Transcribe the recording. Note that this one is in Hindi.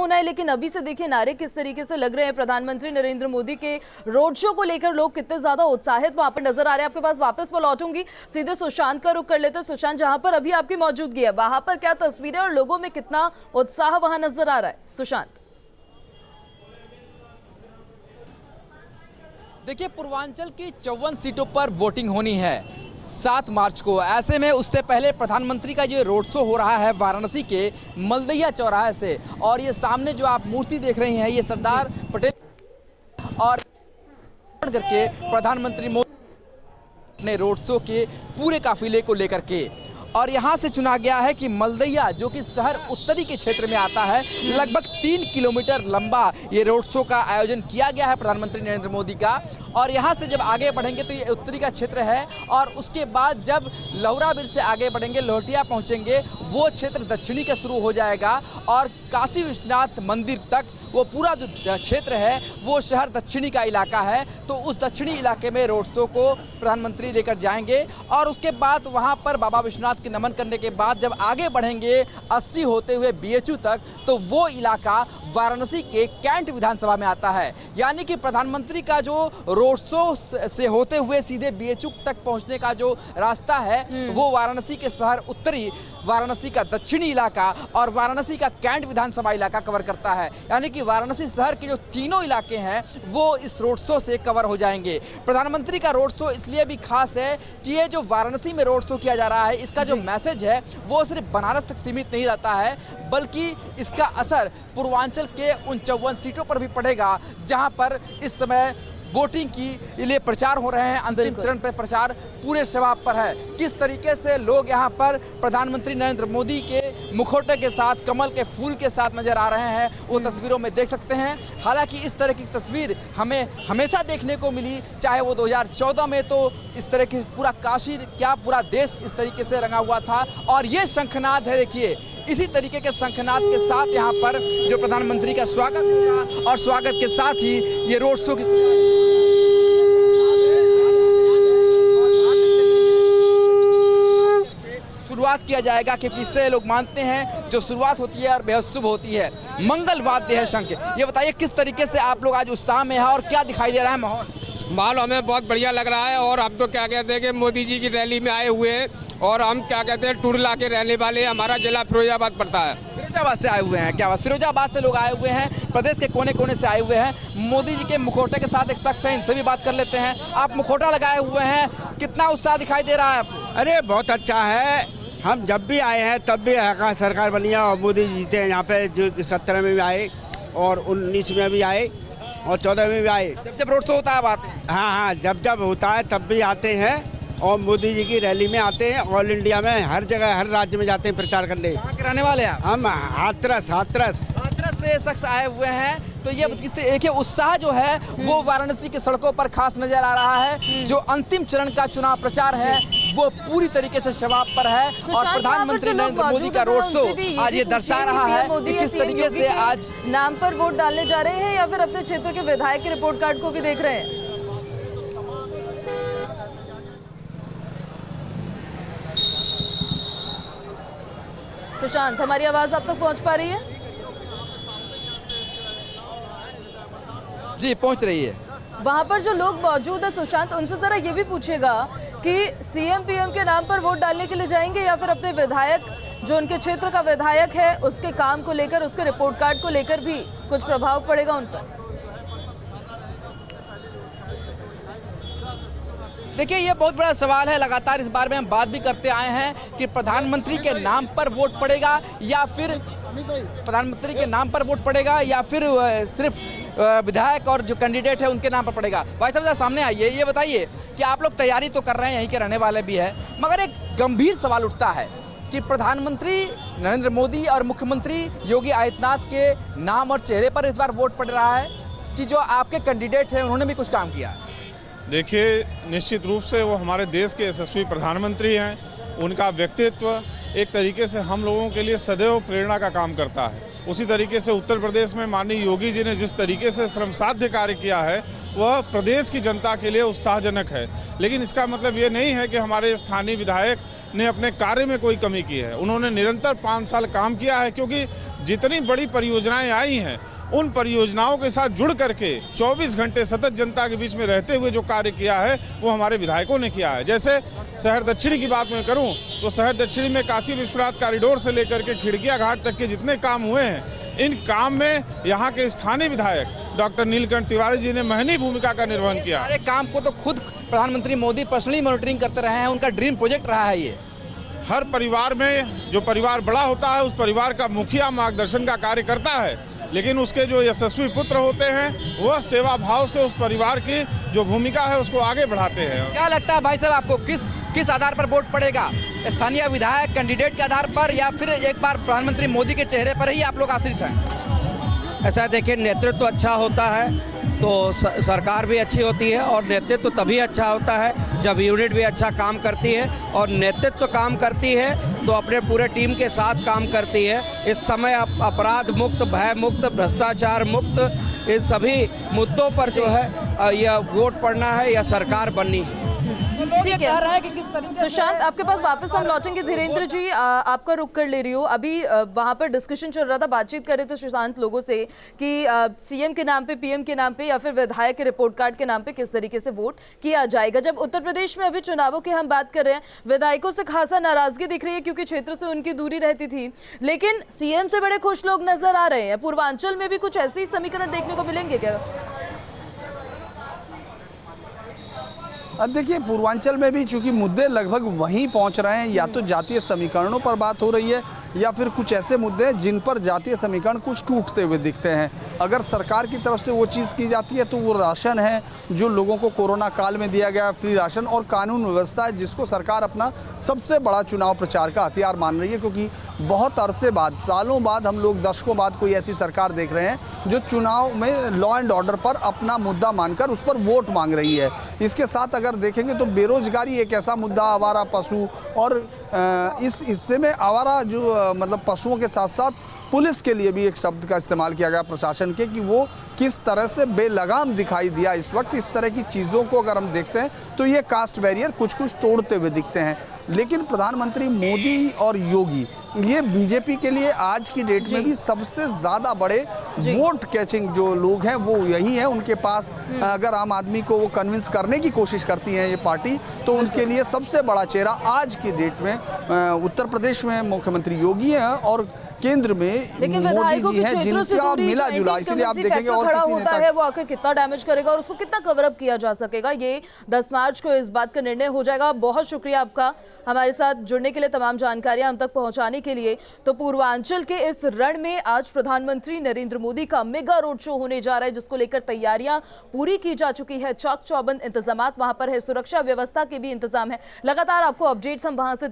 होना है, लेकिन अभी से देखिए नारे किस तरीके से लग रहे हैं। प्रधानमंत्री नरेंद्र मोदी के रोड शो को लेकर लोग कितने ज्यादा उत्साहित वहां पर नजर आ रहे हैं। आपके पास वापस मैं लौटूंगी, सीधे सुशांत का रुख कर लेते हैं। सुशांत, जहां पर अभी आपकी मौजूदगी है वहां पर क्या तस्वीरें और लोगों में कितना उत्साह वहां नजर आ रहा है? सुशांत। देखिए, पूर्वांचल की 54 सीटों पर वोटिंग होनी है 7 मार्च को। ऐसे में उससे पहले प्रधानमंत्री का ये रोड शो हो रहा है वाराणसी के मलदैया चौराहे से। और ये सामने जो आप मूर्ति देख रही हैं, ये सरदार पटेल और करके प्रधानमंत्री मोदी अपने रोड शो के पूरे काफिले को लेकर के। और यहाँ से चुना गया है कि मलदैया, जो कि शहर उत्तरी के क्षेत्र में आता है, लगभग 3 किलोमीटर लंबा ये रोड शो का आयोजन किया गया है प्रधानमंत्री नरेंद्र मोदी का। और यहाँ से जब आगे बढ़ेंगे तो ये उत्तरी का क्षेत्र है, और उसके बाद जब लौराबिर से आगे बढ़ेंगे, लोहटिया पहुँचेंगे, वो क्षेत्र दक्षिणी का शुरू हो जाएगा। और काशी विश्वनाथ मंदिर तक वो पूरा जो क्षेत्र है वो शहर दक्षिणी का इलाका है। तो उस दक्षिणी इलाके में रोड शो को प्रधानमंत्री लेकर जाएंगे। और उसके बाद वहाँ पर बाबा विश्वनाथ के नमन करने के बाद जब आगे बढ़ेंगे 80 होते हुए BHU तक, तो वो इलाका वाराणसी के कैंट विधानसभा में आता है। यानी कि प्रधानमंत्री का जो रोड शो से होते हुए सीधे BHU तक पहुंचने का जो रास्ता है वो वाराणसी के शहर उत्तरी, वाराणसी का दक्षिणी इलाका और वाराणसी का कैंट विधानसभा इलाका कवर करता है। यानी कि वाराणसी शहर के जो तीनों इलाके हैं वो इस रोड शो से कवर हो जाएंगे। प्रधानमंत्री का रोड शो इसलिए भी खास है कि ये जो वाराणसी में रोड शो किया जा रहा है, इसका जो मैसेज है वो सिर्फ बनारस तक सीमित नहीं रहता है, बल्कि इसका असर पूर्वांचल के उन 54 सीटों पर भी पड़ेगा जहां पर इस समय वोटिंग के लिए प्रचार हो रहे हैं। अंतिम चरण पर प्रचार पूरे शबाब पर है। किस तरीके से लोग यहां पर प्रधानमंत्री नरेंद्र मोदी के मुखौटे के साथ, कमल के फूल के साथ नजर आ रहे हैं, वो तस्वीरों में देख सकते हैं। हालांकि इस तरह की तस्वीर हमें हमेशा देखने को मिली, चाहे वो 2014 में तो इस तरह की पूरा काशी क्या पूरा देश इस तरीके से रंगा हुआ था। और ये शंखनाद है, देखिए इसी तरीके के शंखनाद के साथ यहाँ पर जो प्रधानमंत्री का स्वागत होगा और स्वागत के साथ ही ये रोड शो की शुरुआत किया जाएगा, क्योंकि इससे लोग मानते हैं जो शुरुआत होती है और बेहद शुभ होती है। मंगल वाद्य है शंख। ये बताइए किस तरीके से आप लोग आज उत्साह में है और क्या दिखाई दे रहा है माहौल? माहौल हमें बहुत बढ़िया लग रहा है। और हम तो क्या कहते हैं कि मोदी जी की रैली में आए हुए हैं, और हम क्या कहते हैं टूडला के रहने वाले। हमारा जिला फिरोजाबाद पड़ता है। फिरोजाबाद से आए हुए हैं? क्या बात, फिरोजाबाद से लोग आए हुए हैं, प्रदेश के कोने कोने से आए हुए हैं। मोदी जी के मुखौटे के साथ एक शख्स है, इनसे भी बात कर लेते हैं। आप मुखौटा लगाए हुए हैं, कितना उत्साह दिखाई दे रहा है आपको? अरे बहुत अच्छा है। हम जब भी आए हैं तब भी सरकार बनी है और मोदी जी जीते हैं। यहाँ पे जो 17 में भी आए और 19 में भी आए और 14 में भी आए। जब जब रोड शो होता है आप आते हैं? हाँ, जब जब होता है तब भी आते हैं और मोदी जी की रैली में आते हैं। ऑल इंडिया में हर जगह, हर राज्य में जाते हैं प्रचार करने। कहाँ के रहने वाले हैं? हम हाथरस से शख्स आए हुए हैं। तो ये देखिए उत्साह जो है वो वाराणसी के सड़कों पर खास नजर आ रहा है। जो अंतिम चरण का चुनाव प्रचार है वो पूरी तरीके से शबाब पर है। और प्रधानमंत्री नरेंद्र मोदी का रोड शो आज ये दर्शा रहा है कि किस तरीके से आज नाम पर वोट डालने जा रहे हैं या फिर अपने क्षेत्र के विधायक के रिपोर्ट कार्ड को भी देख रहे हैं। सुशांत, हमारी आवाज आप तक पहुंच पा रही है? जी पहुंच रही है। वहां पर जो लोग मौजूद है सुशांत, उनसे जरा ये भी पूछेगा कि CM PM के नाम पर वोट डालने के लिए जाएंगे या फिर अपने विधायक, जो उनके क्षेत्र का विधायक है, उसके काम को लेकर, उसके रिपोर्ट कार्ड को लेकर भी कुछ प्रभाव पड़ेगा उन पर? देखिए ये बहुत बड़ा सवाल है। लगातार इस बारे में हम बात भी करते आए हैं कि प्रधानमंत्री के नाम पर वोट पड़ेगा या फिर प्रधानमंत्री के नाम पर वोट पड़ेगा या फिर सिर्फ विधायक और जो कैंडिडेट है उनके नाम पर पड़ेगा। भाई साहब सामने आइए, ये बताइए कि आप लोग तैयारी तो कर रहे हैं, यहीं के रहने वाले भी हैं, मगर एक गंभीर सवाल उठता है कि प्रधानमंत्री नरेंद्र मोदी और मुख्यमंत्री योगी आदित्यनाथ के नाम और चेहरे पर इस बार वोट पड़ रहा है कि जो आपके कैंडिडेट हैं उन्होंने भी कुछ काम किया। देखिए निश्चित रूप से वो हमारे देश के यशस्वी प्रधानमंत्री हैं। उनका व्यक्तित्व एक तरीके से हम लोगों के लिए सदैव प्रेरणा का काम करता है। उसी तरीके से उत्तर प्रदेश में माननीय योगी जी ने जिस तरीके से श्रमसाध्य कार्य किया है वह प्रदेश की जनता के लिए उत्साहजनक है। लेकिन इसका मतलब ये नहीं है कि हमारे स्थानीय विधायक ने अपने कार्य में कोई कमी की है। उन्होंने निरंतर 5 साल काम किया है, क्योंकि जितनी बड़ी परियोजनाएं आई हैं उन परियोजनाओं के साथ जुड़ करके 24 घंटे सतत जनता के बीच में रहते हुए जो कार्य किया है वो हमारे विधायकों ने किया है। जैसे शहर दक्षिणी की बात मैं करूं तो शहर दक्षिणी में काशी विश्वनाथ कॉरिडोर से लेकर के खिड़किया घाट तक के जितने काम हुए हैं, इन काम में यहाँ के स्थानीय विधायक डॉक्टर नीलकंठ तिवारी जी ने महनी भूमिका का निर्वहन किया। सारे काम को तो खुद प्रधानमंत्री मोदी पर्सनली मॉनिटरिंग करते रहे हैं, उनका ड्रीम प्रोजेक्ट रहा है ये। हर परिवार में जो परिवार बड़ा होता है उस परिवार का मुखिया मार्गदर्शन का कार्य करता है, लेकिन उसके जो यशस्वी पुत्र होते हैं वह सेवा भाव से उस परिवार की जो भूमिका है उसको आगे बढ़ाते हैं। क्या लगता है भाई साहब आपको किस आधार पर वोट पड़ेगा? स्थानीय विधायक कैंडिडेट के आधार पर या फिर एक बार प्रधानमंत्री मोदी के चेहरे पर ही आप लोग आश्रित हैं? ऐसा देखिए, नेतृत्व अच्छा होता है तो सरकार भी अच्छी होती है, और नेतृत्व तभी अच्छा होता है जब यूनिट भी अच्छा काम करती है, और नेतृत्व काम करती है तो अपने पूरे टीम के साथ काम करती है। इस समय अपराध मुक्त, भय मुक्त, भ्रष्टाचार मुक्त, इन सभी मुद्दों पर जो है यह वोट पड़ना है या सरकार बननी है। ठीक है सुशांत, आपके पास वापस हम लौटेंगे। धीरेन्द्र जी, आपका रुख कर ले रही हूँ। अभी वहां पर डिस्कशन चल रहा था, बातचीत कर रहे थे सुशांत लोगों से कि सीएम के नाम पे, पीएम के नाम पे या फिर विधायक के रिपोर्ट कार्ड के नाम पे किस तरीके से वोट किया जाएगा। जब उत्तर प्रदेश में अभी चुनावों की हम बात कर रहे हैं, विधायकों से खासा नाराजगी दिख रही है क्योंकि क्षेत्र से उनकी दूरी रहती थी, लेकिन सीएम से बड़े खुश लोग नजर आ रहे हैं। पूर्वांचल में भी कुछ ऐसे ही समीकरण देखने को मिलेंगे क्या? अब देखिए, पूर्वांचल में भी चूंकि मुद्दे लगभग वहीं पहुंच रहे हैं, या तो जातीय समीकरणों पर बात हो रही है या फिर कुछ ऐसे मुद्दे हैं जिन पर जातीय समीकरण कुछ टूटते हुए दिखते हैं। अगर सरकार की तरफ से वो चीज़ की जाती है तो वो राशन है जो लोगों को कोरोना काल में दिया गया, फ्री राशन, और कानून व्यवस्था है जिसको सरकार अपना सबसे बड़ा चुनाव प्रचार का हथियार मान रही है, क्योंकि बहुत अरसे बाद, सालों बाद, हम लोग दशकों बाद कोई ऐसी सरकार देख रहे हैं जो चुनाव में लॉ एंड ऑर्डर पर अपना मुद्दा मानकर उस पर वोट मांग रही है। इसके साथ अगर देखेंगे तो बेरोजगारी एक ऐसा मुद्दा, आवारा पशु, और इस हिस्से में आवारा जो मतलब पशुओं के साथ साथ पुलिस के लिए भी एक शब्द का इस्तेमाल किया गया प्रशासन के, कि वो किस तरह से बेलगाम दिखाई दिया इस वक्त। इस तरह की चीज़ों को अगर हम देखते हैं तो ये कास्ट बैरियर कुछ कुछ तोड़ते हुए दिखते हैं। लेकिन प्रधानमंत्री मोदी और योगी, ये बीजेपी के लिए आज की डेट में भी सबसे ज़्यादा बड़े वोट कैचिंग जो लोग हैं वो यही हैं। उनके पास अगर आम आदमी को वो कन्विंस करने की कोशिश करती है ये पार्टी, तो उनके लिए सबसे बड़ा चेहरा आज की डेट में उत्तर प्रदेश में मुख्यमंत्री योगी हैं और केंद्र में मोदी जी हैं, जिनका मिला जुला, इसलिए आप देखेंगे और खड़ा किसी होता है वो आखिर कितना डैमेज करेगा और उसको कितना कवर अप किया जा सकेगा, ये 10 मार्च को इस बात का निर्णय हो जाएगा। बहुत शुक्रिया आपका हमारे साथ जुड़ने के लिए, तमाम जानकारियां हम तक पहुंचाने के लिए। तो पूर्वांचल के इस रण में आज प्रधानमंत्री नरेंद्र मोदी का मेगा रोड शो होने जा रहा है, जिसको लेकर तैयारियां पूरी की जा चुकी है। चाक चौबंद इंतजाम वहां पर है, सुरक्षा व्यवस्था के भी इंतजाम है। लगातार आपको अपडेट्स हम वहां से